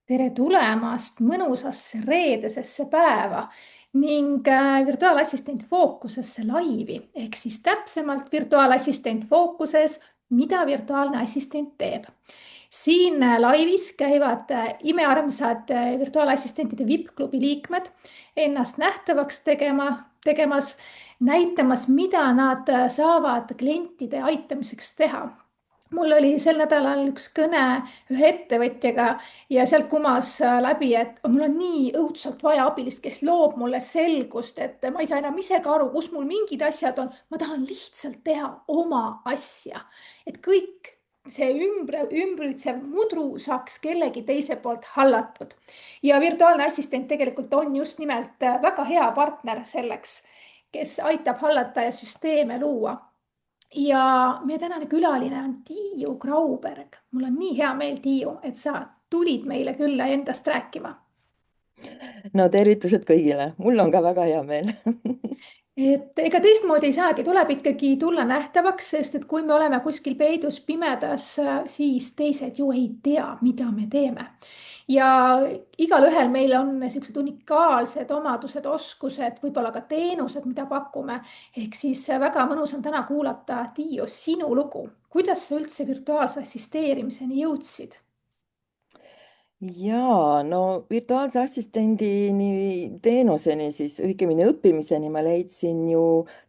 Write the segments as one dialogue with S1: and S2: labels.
S1: Tere tulemast mõnusasse reedesesse päeva ning virtuaalassistent fookusesse laivi ehk siis täpsemalt virtuaalassistent fookuses, mida virtuaalne assistent teeb. Siin laivis käivad imearmsad virtuaalassistentide VIP-klubi liikmed ennast nähtavaks tegemas, näitamas, mida nad saavad klientide aitamiseks teha. Mul oli sel nädalal üks kõne ühe ettevõtjaga ja sealt kumas läbi, et mul on nii õudselt vaja abilist, kes loob mulle selgust, et ma ei saa enam ise ka aru, kus mul mingid asjad on. Ma tahan lihtsalt teha oma asja, et kõik see ümbritsev mudru saaks kellegi teise poolt hallatud. Ja virtuaalne assistent tegelikult on just nimelt väga hea partner selleks, kes aitab hallata ja süsteeme luua. Ja meie tänane külaline on Tiiu Grauberg. Mul on nii hea meel, Tiiu, et sa tulid meile külla endast rääkima.
S2: No tervitused kõigile, mul on ka väga hea meel.
S1: Et ega teistmoodi ei saagi, tuleb ikkagi tulla nähtavaks, sest et kui me oleme kuskil peidus pimedas, siis teised ju ei tea, mida me teeme. Ja igalühel meil on niisugused unikaalsed omadused, oskused, võib-olla ka teenused, mida pakume. Ehk siis väga mõnus on täna kuulata, Tiiu, sinu lugu. Kuidas sa üldse virtuaalse assisteerimiseni jõudsid?
S2: Ja no virtuaalse assistendini teenuseni siis õigemini õppimiseni ma leidsin ju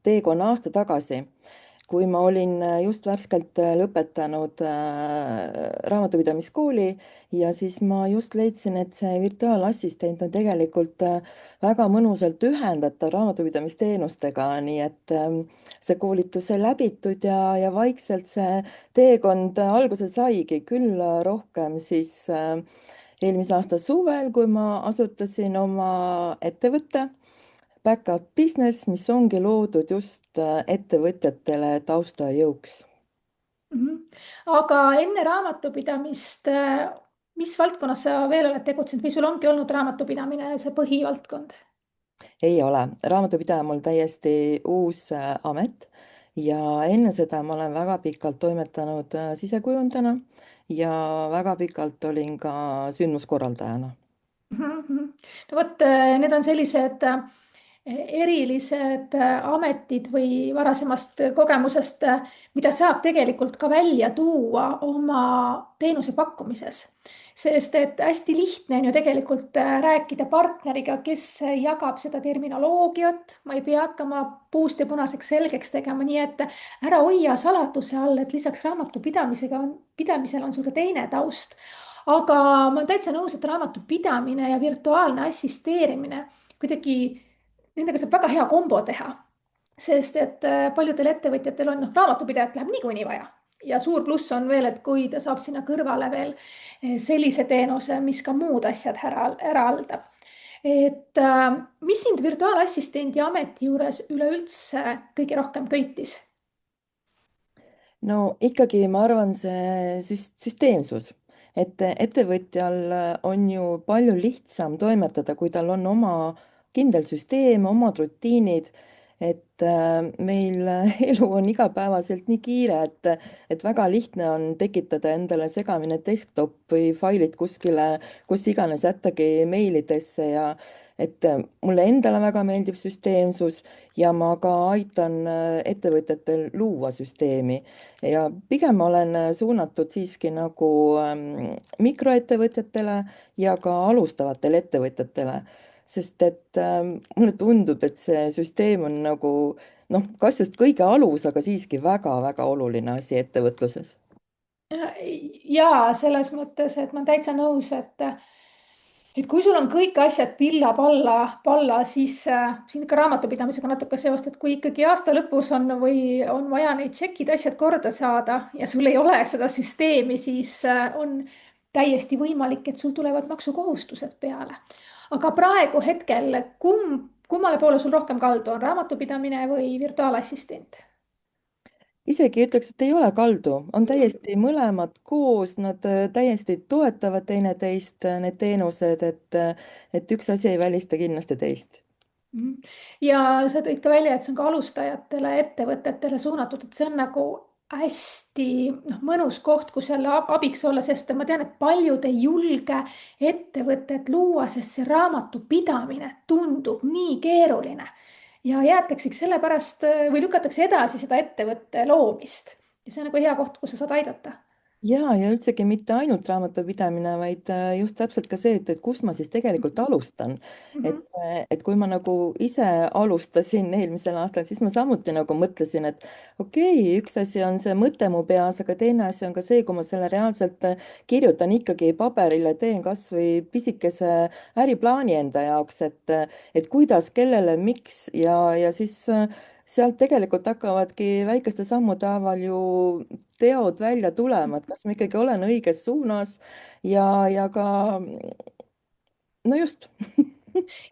S2: teekonna aasta tagasi, kui ma olin just värskelt lõpetanud raamatupidamiskooli ja siis ma just leidsin, et see virtuaalassistent on tegelikult väga mõnusalt ühendatav raamatupidamisteenustega, nii et see koolitus sai läbitud ja vaikselt see teekond alguse saigi, küll rohkem siis eelmise aasta suvel, kui ma asutasin oma ettevõtte Backup Business, mis ongi loodud just ettevõtjatele taustajõuks.
S1: Mhm. Aga enne raamatupidamist, mis valdkonnas sa veel oled tegutsenud või sul ongi olnud raamatupidamine see põhivaldkond?
S2: Ei ole, raamatupidaja on mul täiesti uus amet ja enne seda ma olen väga pikalt toimetanud sisekujundajana ja väga pikalt olin ka sündmuskorraldajana.
S1: Mhm. No vot, need on sellised erilised ametid või varasemast kogemusest, mida saab tegelikult ka välja tuua oma teenuse pakkumises. Sest et hästi lihtne on ju tegelikult rääkida partneriga, kes jagab seda terminoloogiat. Ma ei pea hakkama puust ja punaseks selgeks tegema, nii et ära hoia saladuse all, et lisaks pidamisel on sul ka teine taust. Aga ma olen täitsa nõus, et raamatupidamine ja virtuaalne assisteerimine kuidagi, nendega saab väga hea kombo teha. Sest et paljudel ettevõtjatel on, noh, raamatupidajat läheb niikuinii vaja. Ja suur pluss on veel, et kui ta saab sinna kõrvale veel sellise teenuse, mis ka muud asjad ära haldab. Et mis sind virtuaalassistendi ameti juures üleüldse kõige rohkem köitis?
S2: No ikkagi ma arvan, see süsteemsus, et ettevõtjal on ju palju lihtsam toimetada, kui tal on oma kindel süsteem, omad rutiinid, et meil elu on igapäevaselt nii kiire, et väga lihtne on tekitada endale segamini desktop või failid kuskile, kus iganes, jättagi meilidesse ja et mulle endale väga meeldib süsteemsus ja ma ka aitan ettevõtjatel luua süsteemi ja pigem olen suunatud siiski nagu mikroettevõtjatele ja ka alustavatele ettevõtjatele, sest et mulle tundub, et see süsteem on nagu noh, kas just kõige alus, aga siiski väga-väga oluline asi ettevõtluses.
S1: Ja selles mõttes, et ma olen täitsa nõus, et kui sul on kõik asjad palla, siis siin ka raamatupidamisega natuke seost, et kui ikkagi aasta lõpus on või on vaja neid tšekid, asjad korda saada ja sul ei ole seda süsteemi, siis on täiesti võimalik, et sul tulevad maksukohustused peale. Aga praegu hetkel, kummale poole sul rohkem kaldu on, raamatupidamine või virtuaalassistent?
S2: Isegi ütleks, et ei ole kaldu, on täiesti mõlemad koos, nad täiesti toetavad teineteist, need teenused, et üks asi ei välista kindlasti teist.
S1: Mhm. Ja sa tõid ka välja, et see on ka alustajatele, ettevõtetele suunatud, et see on nagu hästi noh, mõnus koht, kus jälle abiks olla, sest ma tean, et paljud ei julge ettevõtet luua, sest see raamatupidamine tundub nii keeruline ja jäetaksegi sellepärast või lükatakse edasi seda ettevõtte loomist. ja see on nagu hea koht, kus sa saad aidata.
S2: ja üldsegi mitte ainult raamatupidamine, vaid just täpselt ka see, et kust ma siis tegelikult alustan.
S1: Mhm.
S2: Et kui ma nagu ise alustasin eelmisel aastal, siis ma samuti nagu mõtlesin, et okei, üks asi on see mõte mu peas, aga teine asi on ka see, kui ma selle reaalselt kirjutan ikkagi paberile, teen kas või pisikese äriplaani enda jaoks, et kuidas, kellele, miks ja siis sealt tegelikult hakkavadki väikeste sammude haaval ju teod välja tulema, et kas ma ikkagi olen õiges suunas ja ka no just.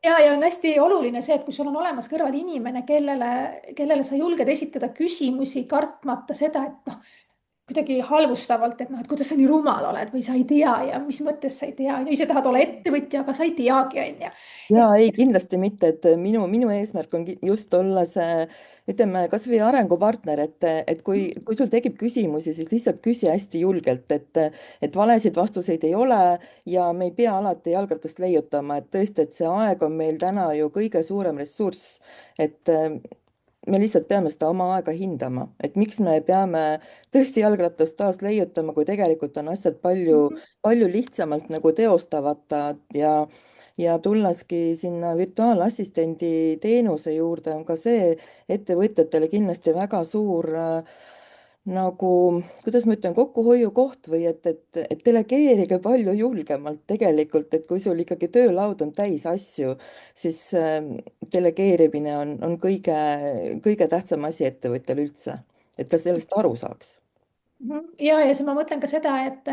S1: ja on hästi oluline see, et kui sul on olemas kõrval inimene, kellele sa julged esitada küsimusi, kartmata seda, et noh, kuidagi halvustavalt, et noh, et kuidas sa nii rumal oled või sa ei tea ja mis mõttes sa ei tea, ise tahad olla ettevõtja, aga sa ei teagi, onju.
S2: Ja ei, kindlasti mitte, et minu eesmärk on just olla see, ütleme, kasvõi arengupartner, et kui sul tekib küsimusi, siis lihtsalt küsi hästi julgelt, et valesid vastuseid ei ole ja me ei pea alati jalgratast leiutama, et tõesti, et see aeg on meil täna ju kõige suurem ressurss, et me lihtsalt peame seda oma aega hindama, et miks me peame tõesti jalgratast taas leiutama, kui tegelikult on asjad palju, palju lihtsamalt nagu teostavata ja tullaski sinna virtuaalassistendi teenuse juurde, on ka see ettevõtjatele kindlasti väga suur nagu, kuidas ma ütlen, kokkuhoiukoht või et delegeerige palju julgemalt tegelikult, et kui sul ikkagi töölaud on täis asju, siis delegeerimine on kõige tähtsam asi ettevõtjal üldse, et ta sellest aru saaks.
S1: ja siis ma mõtlen ka seda, et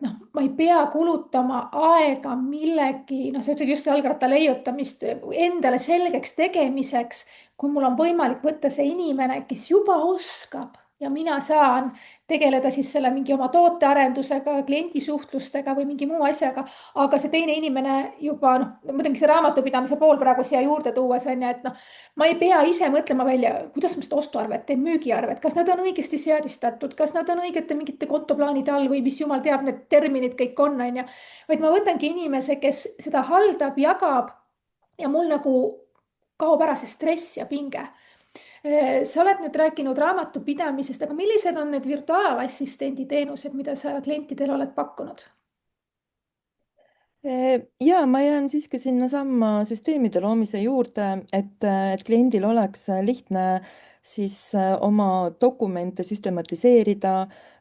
S1: noh, ma ei pea kulutama aega millegi, noh, sa ütlesid just jalgratta leiutamist endale selgeks tegemiseks, kui mul on võimalik võtta see inimene, kes juba oskab ja mina saan tegeleda siis selle mingi oma tootearendusega, kliendisuhtlustega või mingi muu asjaga. aga see teine inimene juba noh, ma mõtlengi see raamatupidamise pool praegu siia juurde tuues on ju, et noh, ma ei pea ise mõtlema välja, kuidas ma seda ostuarvet teen, müügiarvet, kas nad on õigesti seadistatud, kas nad on õigete mingite kontoplaanide all või mis jumal teab, need terminid kõik on, onju. vaid ma võtangi inimese, kes seda haldab, jagab ja mul nagu kaob ära see stress ja pinge. sa oled nüüd rääkinud raamatupidamisest, aga millised on need virtuaalassistendi teenused, mida sa klientidele oled pakkunud?
S2: Ja ma jään siiski sinnasamma süsteemide loomise juurde, et kliendil oleks lihtne siis oma dokumente süstematiseerida,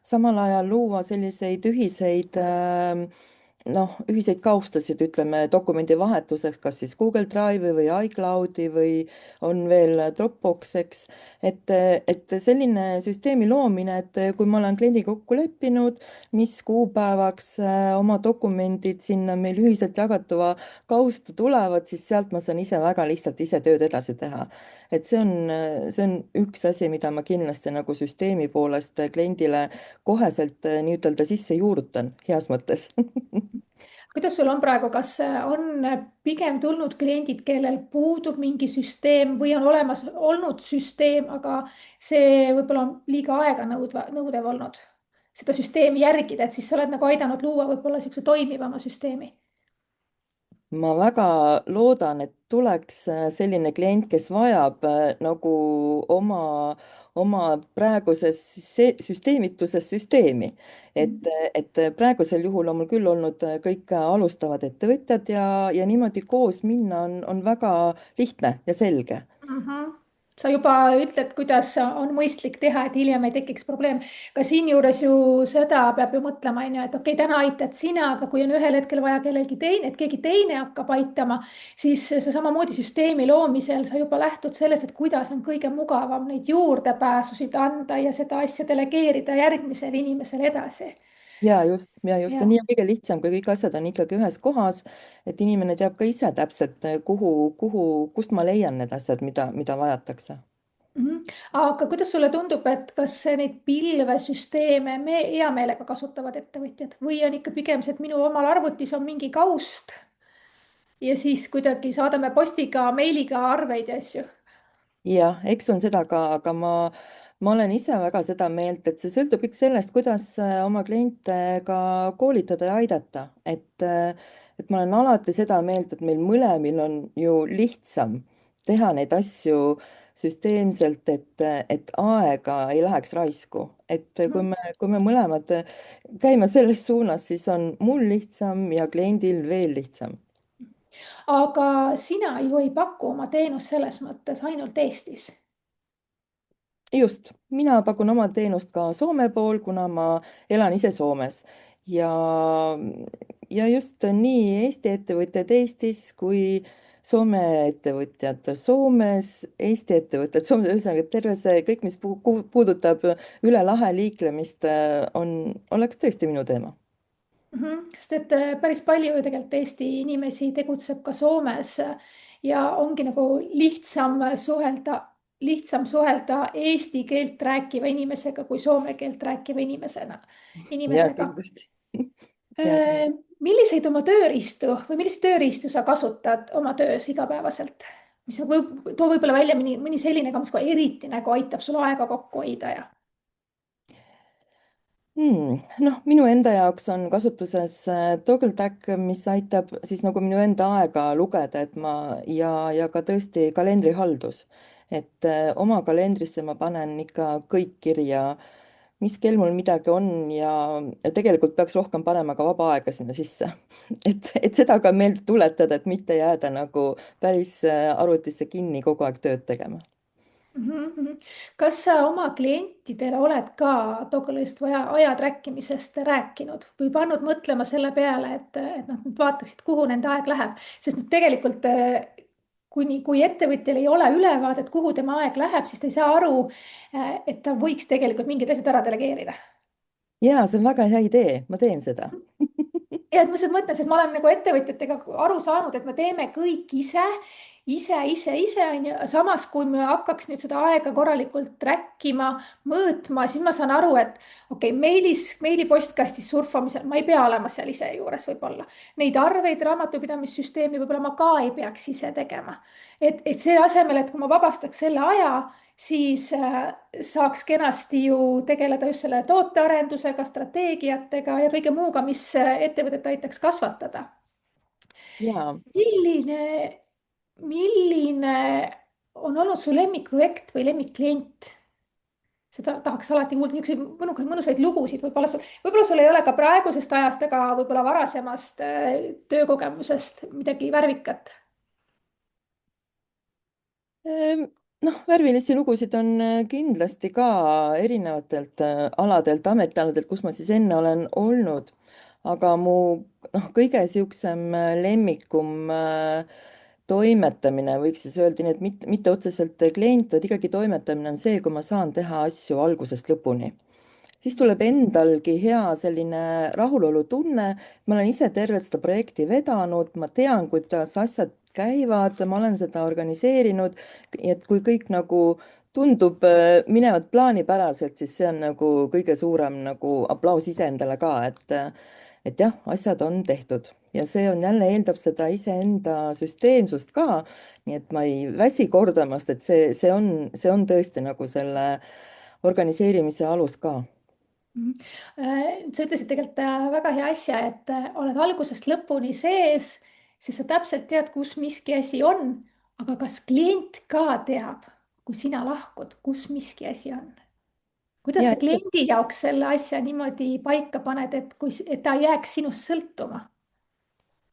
S2: samal ajal luua selliseid ühiseid noh, ühiseid kaustasid, ütleme, dokumendivahetuseks, kas siis Google Drive'i või iCloudi või on veel Dropbox, eks. et selline süsteemi loomine, et kui ma olen kliendiga kokku leppinud, mis kuupäevaks oma dokumendid sinna meil ühiselt jagatava kausta tulevad, siis sealt ma saan ise väga lihtsalt ise tööd edasi teha. Et see on üks asi, mida ma kindlasti nagu süsteemi poolest kliendile koheselt nii-ütelda sisse juurutan, heas mõttes.
S1: kuidas sul on praegu, kas on pigem tulnud kliendid, kellel puudub mingi süsteem või on olemas olnud süsteem, aga see võib-olla on liiga nõudev olnud seda süsteemi järgida, et siis sa oled nagu aidanud luua võib-olla niisuguse toimivama süsteemi?
S2: ma väga loodan, et tuleks selline klient, kes vajab nagu oma, oma praeguses süsteemituses süsteemi. et praegusel juhul on mul küll olnud kõik alustavad ettevõtjad ja niimoodi koos minna on väga lihtne ja selge.
S1: Mhm. sa juba ütled, kuidas on mõistlik teha, et hiljem ei tekiks probleem. ka siinjuures ju seda peab ju mõtlema, on ju, et okei, täna aitad sina, aga kui on ühel hetkel vaja kellelgi teine, et keegi teine hakkab aitama, siis see samamoodi süsteemi loomisel sa juba lähtud sellest, et kuidas on kõige mugavam neid juurdepääsusid anda ja seda asja delegeerida järgmisele inimesele edasi.
S2: Ja nii on kõige lihtsam, kui kõik asjad on ikkagi ühes kohas, et inimene teab ka ise täpselt, kust ma leian need asjad, mida vajatakse.
S1: Mhm. aga kuidas sulle tundub, et kas neid pilvesüsteeme me hea meelega kasutavad ettevõtjad või on ikka pigem see, et minu omal arvutis on mingi kaust ja siis kuidagi saadame postiga, meiliga arveid ja asju?
S2: jah, eks on seda ka, aga ma ma olen ise väga seda meelt, et see sõltub kõik sellest, kuidas oma kliente ka koolitada ja aidata. Et ma olen alati seda meelt, et meil mõlemil on ju lihtsam teha neid asju süsteemselt, et aega ei läheks raisku. Et kui me mõlemad käime selles suunas, siis on mul lihtsam ja kliendil veel lihtsam.
S1: aga sina ju ei paku oma teenust selles mõttes ainult Eestis.
S2: Just, mina pakun oma teenust ka Soome pool, kuna ma elan ise Soomes ja, ja just nii Eesti ettevõtjad Eestis kui Soome ettevõtjad Soomes, Eesti ettevõtjad Soomes, ühesõnaga terve see kõik, mis puudutab üle lahe liiklemist, oleks tõesti minu teema.
S1: Sest et päris palju ju tegelikult Eesti inimesi tegutseb ka Soomes ja ongi nagu lihtsam suhelda eesti keelt rääkiva inimesega kui soome keelt rääkiva
S2: Ja
S1: inimesega.
S2: kindlasti. Ja.
S1: Milliseid oma tööriistu või milliseid tööriistu sa kasutad oma töös igapäevaselt? Mis too võib-olla välja mõni selline ka, mis eriti nagu aitab sul aega kokku hoida ja.
S2: Noh, minu enda jaoks on kasutuses ToggleTag, mis aitab siis nagu minu enda aega lugeda, et ja ka tõesti kalendrihaldus. Et oma kalendrisse ma panen ikka kõik kirja, mis kell mul midagi on ja tegelikult peaks rohkem panema ka vaba aega sinna sisse. et seda ka meelde tuletada, et mitte jääda nagu päris arvutisse kinni kogu aeg tööd tegema.
S1: Kas sa oma klientidele oled ka Toggle'ist või aja track imisest rääkinud või pannud mõtlema selle peale, et nad vaataksid, kuhu nende aeg läheb, sest nüüd tegelikult kui ettevõtjal ei ole ülevaadet, kuhu tema aeg läheb, siis ta ei saa aru, et ta võiks tegelikult mingid asjad ära delegeerida.
S2: Ja see on väga hea idee, ma teen seda.
S1: Ja et ma lihtsalt mõtlen, et ma olen nagu ettevõtjatega aru saanud, et me teeme kõik ise on ju. Samas, kui me hakkaks nüüd seda aega korralikult track ima, mõõtma, siis ma saan aru, et okei, meili postkastis surfamisel ma ei pea olema seal ise juures võib-olla. Neid arveid raamatupidamissüsteemi võib-olla ma ka ei peaks ise tegema. Et see asemel, et kui ma vabastaks selle aja, siis saaks kenasti ju tegeleda just selle tootearendusega, strateegiatega ja kõige muuga, mis ettevõtet aitaks kasvatada.
S2: Ja.
S1: milline, milline on olnud su lemmikprojekt või lemmikklient? Seda tahaks alati kuulda, niisuguseid mõnusaid lugusid, võib-olla sul ei ole ka praegusest ajast, aga võib-olla varasemast töökogemusest midagi värvikat.
S2: Noh, värvilisi lugusid on kindlasti ka erinevatelt aladelt, ametialadelt, kus ma siis enne olen olnud. Aga mu kõige siuksem lemmikum toimetamine, võiks siis öelda nii, et mitte otseselt klient, vaid ikkagi toimetamine on see, kui ma saan teha asju algusest lõpuni. Siis tuleb endalgi hea selline rahulolutunne. Ma olen ise tervet seda projekti vedanud, ma tean, kuidas asjad käivad, ma olen seda organiseerinud, et kui kõik nagu tundub minevat plaanipäraselt, siis see on nagu kõige suurem nagu aplaus iseendale ka, et jah, asjad on tehtud ja see on jälle eeldab seda iseenda süsteemsust ka. Nii et ma ei väsi kordamast, et see on tõesti nagu selle organiseerimise alus ka.
S1: Sa ütlesid tegelikult väga hea asja, et oled algusest lõpuni sees, siis sa täpselt tead, kus miski asi on, aga kas klient ka teab, kui sina lahkud, kus miski asi on? Kuidas
S2: Ja
S1: sa kliendi jaoks selle asja niimoodi paika paned, et ta ei jääks sinust sõltuma?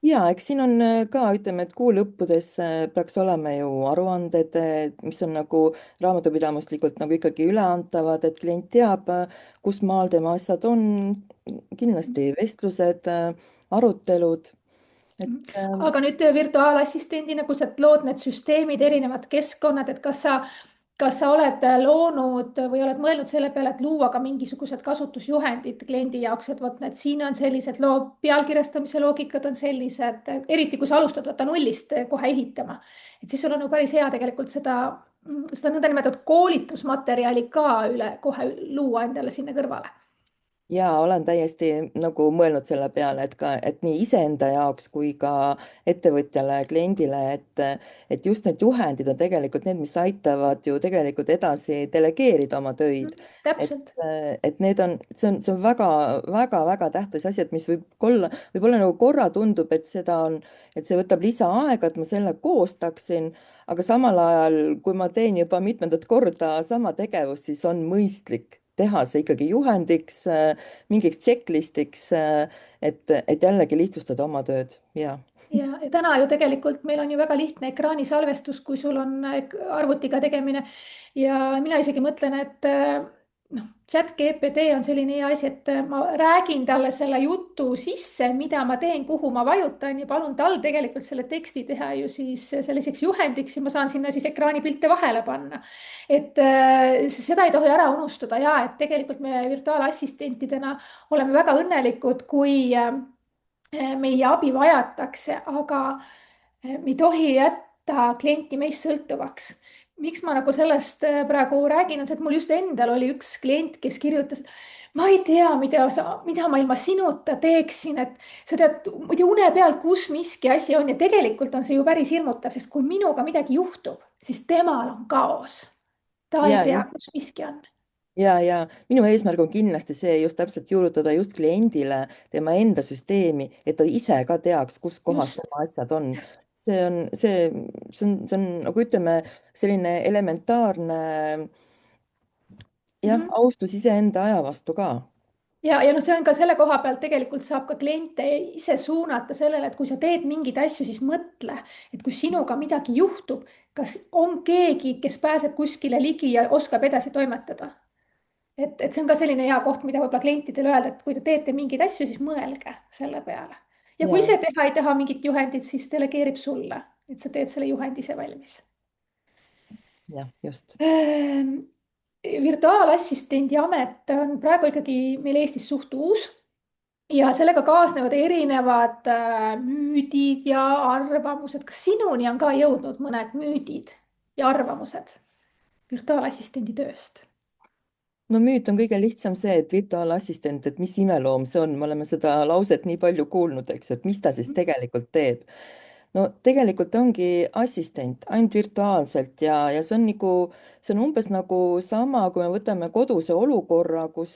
S2: ja eks siin on ka, ütleme, et kuu lõppudes peaks olema ju aruanded, mis on nagu raamatupidamislikult nagu ikkagi üleantavad, et klient teab, kus maal tema asjad on. Kindlasti vestlused, arutelud, et
S1: Aga nüüd virtuaalassistendina, kui sa lood need süsteemid, erinevad keskkonnad, et kas sa oled loonud või oled mõelnud selle peale, et luua ka mingisugused kasutusjuhendid kliendi jaoks, et vot need siin on sellised pealkirjastamise loogikad on sellised, eriti kui sa alustad vaata nullist kohe ehitama, et siis sul on ju päris hea tegelikult seda nõndanimetatud koolitusmaterjali ka üle kohe luua endale sinna kõrvale.
S2: ja olen täiesti nagu mõelnud selle peale, et ka, et nii iseenda jaoks kui ka ettevõtjale, kliendile, et just need juhendid on tegelikult need, mis aitavad ju tegelikult edasi delegeerida oma töid. et,
S1: Täpselt.
S2: et need on, see on väga-väga-väga tähtis asi, et mis võib-olla nagu korra tundub, et seda on, et see võtab lisaaega, et ma selle koostaksin, aga samal ajal, kui ma teen juba mitmendat korda sama tegevust, siis on mõistlik teha see ikkagi juhendiks, mingiks checklistiks, et jällegi lihtsustada oma tööd ja.
S1: Ja täna ju tegelikult meil on ju väga lihtne ekraanisalvestus, kui sul on arvutiga tegemine. Ja mina isegi mõtlen, et noh, chat GPT on selline hea asi, et ma räägin talle selle jutu sisse, mida ma teen, kuhu ma vajutan ja palun tal tegelikult selle teksti teha ju siis selliseks juhendiks ja ma saan sinna siis ekraanipilte vahele panna. Et seda ei tohi ära unustada ja et tegelikult me virtuaalassistentidena oleme väga õnnelikud, kui meie abi vajatakse, aga me ei tohi jätta klienti meist sõltuvaks. Miks ma nagu sellest praegu räägin, on see, et mul just endal oli üks klient, kes kirjutas, ma ei tea, mida ma ilma sinuta teeksin, et sa tead, muidu une peal, kus miski asi on ja tegelikult on see ju päris hirmutav, sest kui minuga midagi juhtub, siis temal on kaos. ta ei
S2: ja
S1: tea,
S2: just
S1: kus miski on.
S2: ja minu eesmärk on kindlasti see just täpselt juurutada just kliendile tema enda süsteemi, et ta ise ka teaks, kus kohas
S1: just.
S2: tema asjad on. See on nagu ütleme, selline elementaarne jah,
S1: Mhm.
S2: austus iseenda aja vastu ka.
S1: Ja noh, see on ka selle koha pealt tegelikult saab ka kliente ise suunata sellele, et kui sa teed mingeid asju, siis mõtle, et kui sinuga midagi juhtub, kas on keegi, kes pääseb kuskile ligi ja oskab edasi toimetada. Et see on ka selline hea koht, mida võib-olla klientidele öelda, et kui te teete mingeid asju, siis mõelge selle peale. Ja kui
S2: ja,
S1: ise teha ei taha mingit juhendit, siis delegeerib sulle, et sa teed selle juhendi ise valmis.
S2: jah, just.
S1: Ähm, virtuaalassistendi amet on praegu ikkagi meil Eestis suht uus ja sellega kaasnevad erinevad müüdid ja arvamused. kas sinuni on ka jõudnud mõned müüdid ja arvamused virtuaalassistendi tööst?
S2: no müüt on kõige lihtsam see, et virtuaalassistent, et mis imeloom see on, me oleme seda lauset nii palju kuulnud, eks ju, et mis ta siis tegelikult teeb. no tegelikult ta ongi assistent, ainult virtuaalselt ja see on nagu, see on umbes nagu sama, kui me võtame koduse olukorra, kus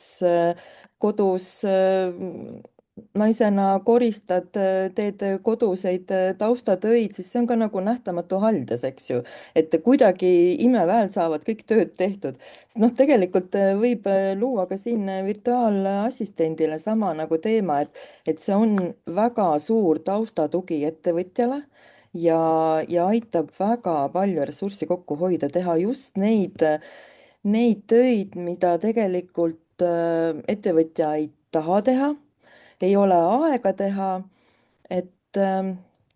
S2: kodus naisena koristad, teed koduseid taustatöid, siis see on ka nagu nähtamatu haldas, eks ju. et kuidagi imeväel saavad kõik tööd tehtud. sest noh, tegelikult võib luua ka siin virtuaalassistendile sama nagu teema, et see on väga suur taustatugi ettevõtjale ja aitab väga palju ressurssi kokku hoida, teha just neid töid, mida tegelikult ettevõtja ei taha teha, ei ole aega teha, et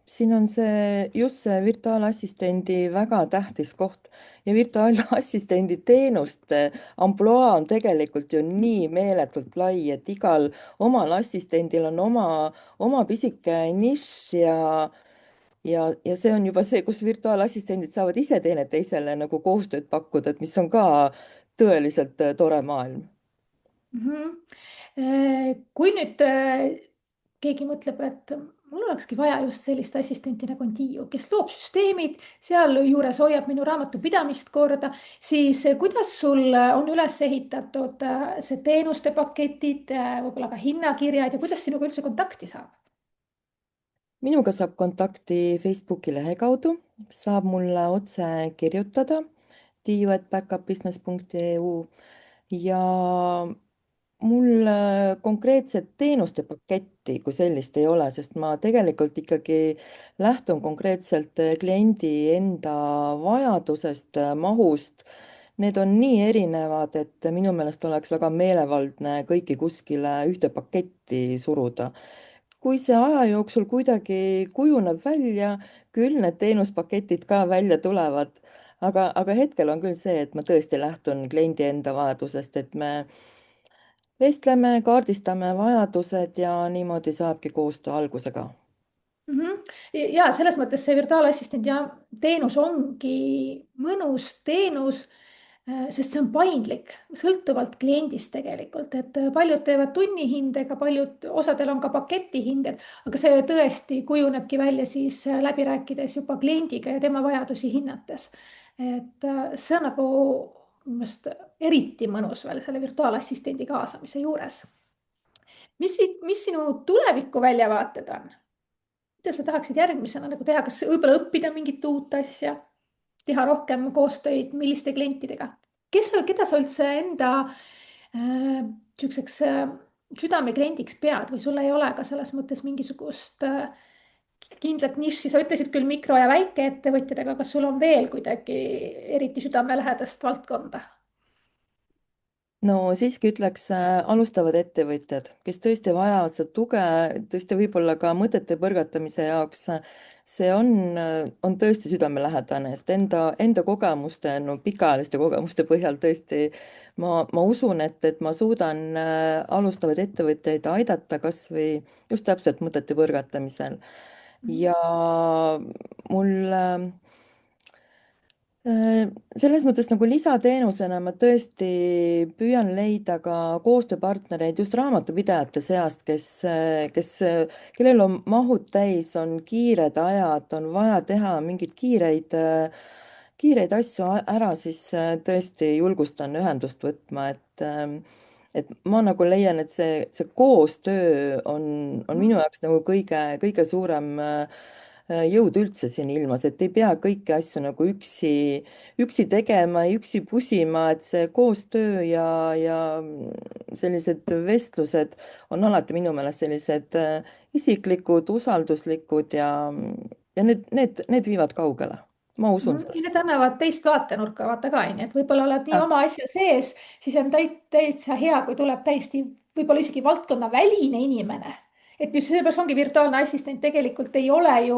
S2: siin on see just see virtuaalassistendi väga tähtis koht ja virtuaalassistendi teenuste ampluaa on tegelikult ju nii meeletult lai, et igal omal assistendil on oma pisike nišš ja see on juba see, kus virtuaalassistendid saavad ise teineteisele nagu koostööd pakkuda, et mis on ka tõeliselt tore maailm.
S1: Mhm. Kui nüüd keegi mõtleb, et mul olekski vaja just sellist assistenti nagu on Tiiu, kes loob süsteemid, sealjuures hoiab minu raamatupidamist korda, siis kuidas sul on üles ehitatud see teenuste paketid, võib-olla ka hinnakirjad ja kuidas sinuga üldse kontakti saab?
S2: minuga saab kontakti Facebooki lehe kaudu, saab mulle otse kirjutada tiiu@backupbusiness.eu ja mul konkreetset teenuste paketti kui sellist ei ole, sest ma tegelikult ikkagi lähtun konkreetselt kliendi enda vajadusest, mahust. Need on nii erinevad, et minu meelest oleks väga meelevaldne kõiki kuskile ühte paketti suruda. kui see aja jooksul kuidagi kujuneb välja, küll need teenuspaketid ka välja tulevad. aga hetkel on küll see, et ma tõesti lähtun kliendi enda vajadusest, et me vestleme, kaardistame vajadused ja niimoodi saabki koostöö alguse ka.
S1: Mhm. Ja selles mõttes see virtuaalassistent ja teenus ongi mõnus teenus. sest see on paindlik, sõltuvalt kliendist tegelikult, et paljud teevad tunnihindega, osadel on ka paketihinded, aga see tõesti kujunebki välja siis läbi rääkides juba kliendiga ja tema vajadusi hinnates. et see on nagu minu meelest eriti mõnus veel selle virtuaalassistendi kaasamise juures. mis sinu tuleviku väljavaated on? Mida sa tahaksid järgmisena nagu teha, kas võib-olla õppida mingit uut asja, teha rohkem koostöid, milliste klientidega? Keda sa üldse enda niisuguseks südamekliendiks pead või sul ei ole ka selles mõttes mingisugust kindlat nišši, sa ütlesid küll mikro- ja väikeettevõtjad, aga kas sul on veel kuidagi eriti südamelähedast valdkonda?
S2: no siiski ütleks alustavad ettevõtjad, kes tõesti vajavad seda tuge, tõesti võib-olla ka mõtete põrgatamise jaoks. see on tõesti südamelähedane, sest enda kogemuste, no pikaajaliste kogemuste põhjal tõesti ma usun, et ma suudan alustavaid ettevõtjaid aidata kas või just täpselt mõtete põrgatamisel. ja mul selles mõttes nagu lisateenusena ma tõesti püüan leida ka koostööpartnereid just raamatupidajate seast, kellel on mahud täis, on kiired ajad, on vaja teha mingeid kiireid asju ära, siis tõesti julgustan ühendust võtma, et ma nagu leian, et see koostöö on minu jaoks nagu kõige suurem jõud üldse siin ilmas, et ei pea kõiki asju nagu üksi tegema ja üksi pusima, et see koostöö ja sellised vestlused on alati minu meelest sellised isiklikud, usalduslikud ja need viivad kaugele. Ma usun
S1: Ja need
S2: sellesse.
S1: annavad teist vaatenurka, vaata ka onju, et võib-olla oled nii oma asja sees, siis on täitsa hea, kui tuleb täiesti võib-olla isegi valdkonna väline inimene. et just seepärast ongi virtuaalne assistent tegelikult ei ole ju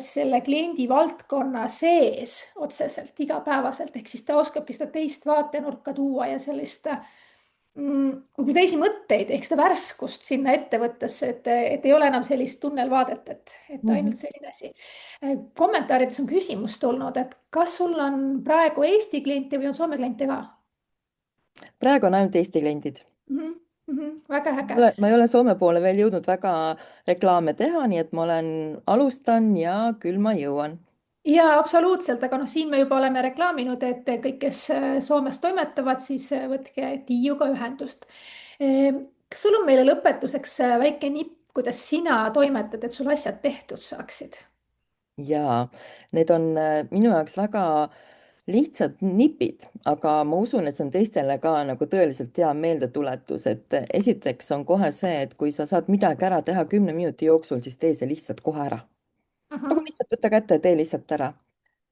S1: selle kliendi valdkonna sees otseselt igapäevaselt, ehk siis ta oskabki seda teist vaatenurka tuua ja sellist võib-olla teisi mõtteid ehk seda värskust sinna ettevõttesse, et ei ole enam sellist tunnelvaadet, et
S2: Mhm.
S1: ainult selline asi. kommentaarides on küsimus tulnud, et kas sul on praegu Eesti kliente või on Soome kliente ka?
S2: praegu on ainult Eesti kliendid.
S1: Väga äge.
S2: Ma ei ole Soome poole veel jõudnud väga reklaame teha, nii et alustan ja küll ma jõuan.
S1: ja absoluutselt, aga noh, siin me juba oleme reklaaminud, et kõik, kes Soomes toimetavad, siis võtke Tiiuga ühendust. kas sul on meile lõpetuseks väike nipp, kuidas sina toimetad, et sul asjad tehtud saaksid?
S2: Jaa, need on minu jaoks väga lihtsad nipid, aga ma usun, et see on teistele ka nagu tõeliselt hea meeldetuletus, et esiteks on kohe see, et kui sa saad midagi ära teha 10 minuti jooksul, siis tee see lihtsalt kohe ära. nagu lihtsalt võta kätte ja tee lihtsalt ära.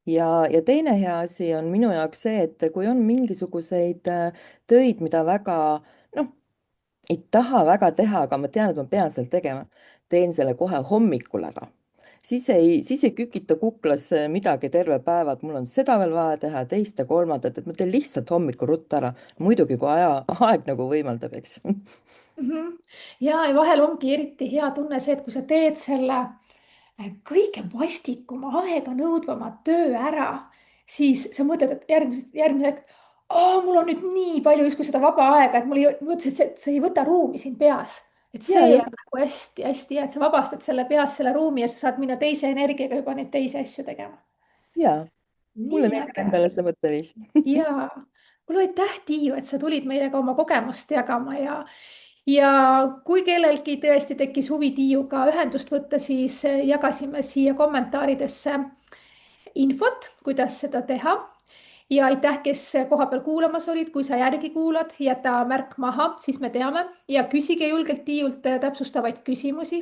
S2: ja teine hea asi on minu jaoks see, et kui on mingisuguseid töid, mida väga, noh, ei taha väga teha, aga ma tean, et ma pean seal tegema, teen selle kohe hommikul ära. siis ei kükita kuklasse midagi terve päeva, et mul on seda veel vaja teha, teist ja kolmandat, et ma teen lihtsalt hommikul ruttu ära. muidugi, kui aeg nagu võimaldab, eks.
S1: ja vahel ongi eriti hea tunne see, et kui sa teed selle kõige vastikuma, aeganõudvama töö ära, siis sa mõtled, et järgmine hetk, mul on nüüd nii palju justkui seda vaba aega, et mul ei, mõtlesin, et see ei võta ruumi siin peas. et
S2: ja,
S1: see
S2: ja,
S1: on nagu hästi-hästi hea, et sa vabastad selle peas selle ruumi ja sa saad minna teise energiaga juba neid teisi asju tegema.
S2: ja mulle
S1: nii
S2: meeldib
S1: äge.
S2: endale see mõtteviis.
S1: ja kuule, aitäh, Tiiu, et sa tulid meiega oma kogemust jagama ja kui kellelgi tõesti tekkis huvi Tiiuga ühendust võtta, siis jagasime siia kommentaaridesse infot, kuidas seda teha. ja aitäh, kes kohapeal kuulamas olid, kui sa järgi kuulad, jäta märk maha, siis me teame ja küsige julgelt Tiiult täpsustavaid küsimusi.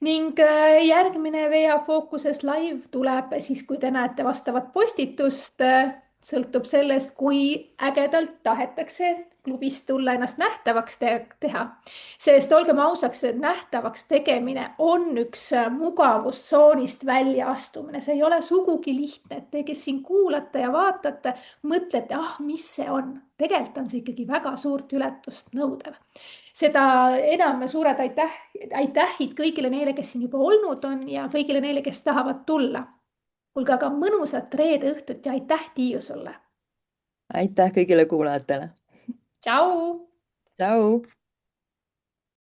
S1: ning järgmine VEA Focuses live tuleb siis, kui te näete vastavat postitust. sõltub sellest, kui ägedalt tahetakse klubist tulla ennast nähtavaks teha. sest olgem ausaks, et nähtavaks tegemine on üks mugavustsoonist väljaastumine, see ei ole sugugi lihtne, et te, kes siin kuulate ja vaatate, mõtlete, mis see on. tegelikult on see ikkagi väga suurt ületust nõudev. seda enam suured aitähid kõigile neile, kes siin juba olnud on ja kõigile neile, kes tahavad tulla. kuulge, aga mõnusat reede õhtut ja aitäh, Tiiu, sulle.
S2: aitäh kõigile kuulajatele.
S1: tšau.
S2: Tšau.